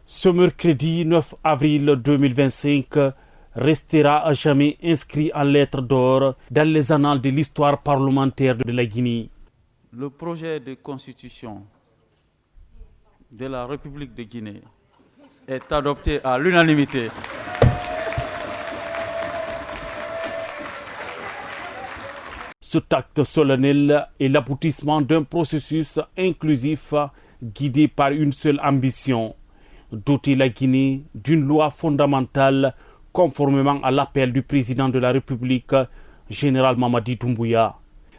Ce mercredi 9 avril 2025 restera à jamais inscrit en lettres d'or dans les annales de l'histoire parlementaire de la Guinée. Le projet de constitution de la République de Guinée est adopté à l'unanimité. Cet acte solennel est l'aboutissement d'un processus inclusif guidé par une seule ambition, doter la Guinée d'une loi fondamentale conformément à l'appel du président de la République, général Mamadi Doumbouya.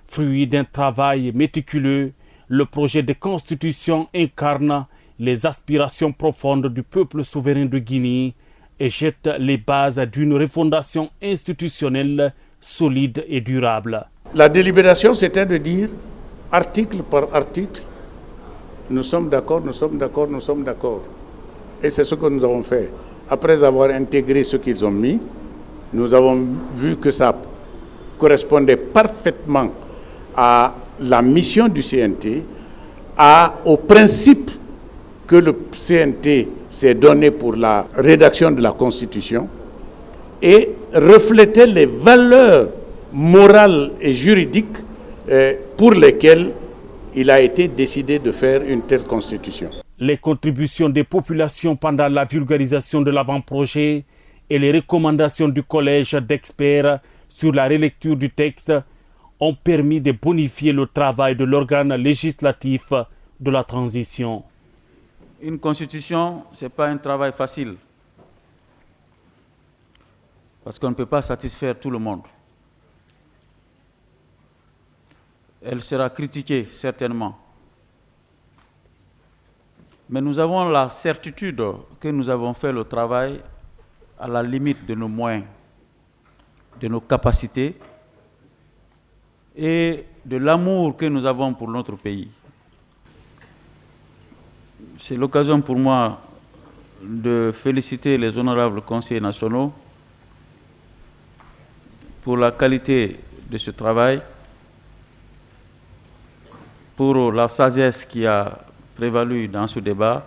Fruit d'un travail méticuleux, le projet de constitution incarne les aspirations profondes du peuple souverain de Guinée et jette les bases d'une refondation institutionnelle solide et durable. La délibération, c'était de dire, article par article, nous sommes d'accord, nous sommes d'accord, nous sommes d'accord. Et c'est ce que nous avons fait. Après avoir intégré ce qu'ils ont mis, nous avons vu que ça correspondait parfaitement à la mission du CNT, au principe que le CNT s'est donné pour la rédaction de la Constitution et reflétait les valeurs morales et juridiques pour lesquelles il a été décidé de faire une telle constitution. Les contributions des populations pendant la vulgarisation de l'avant-projet et les recommandations du collège d'experts sur la relecture du texte ont permis de bonifier le travail de l'organe législatif de la transition. Une constitution, ce n'est pas un travail facile, parce qu'on ne peut pas satisfaire tout le monde. Elle sera critiquée, certainement. Mais nous avons la certitude que nous avons fait le travail à la limite de nos moyens, de nos capacités et de l'amour que nous avons pour notre pays. C'est l'occasion pour moi de féliciter les honorables conseillers nationaux pour la qualité de ce travail, pour la sagesse qui a prévalu dans ce débat.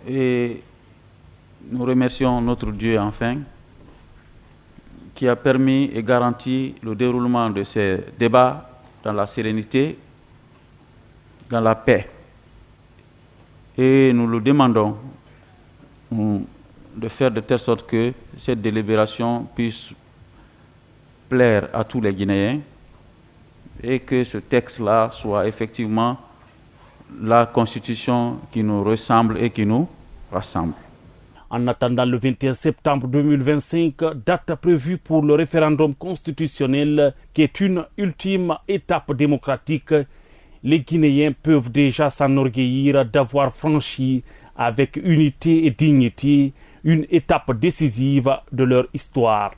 Et nous remercions notre Dieu enfin, qui a permis et garanti le déroulement de ces débats dans la sérénité, dans la paix. Et nous le demandons de faire de telle sorte que cette délibération puisse plaire à tous les Guinéens et que ce texte-là soit effectivement la constitution qui nous ressemble et qui nous rassemble. En attendant le 21 septembre 2025, date prévue pour le référendum constitutionnel qui est une ultime étape démocratique, les Guinéens peuvent déjà s'enorgueillir d'avoir franchi avec unité et dignité une étape décisive de leur histoire.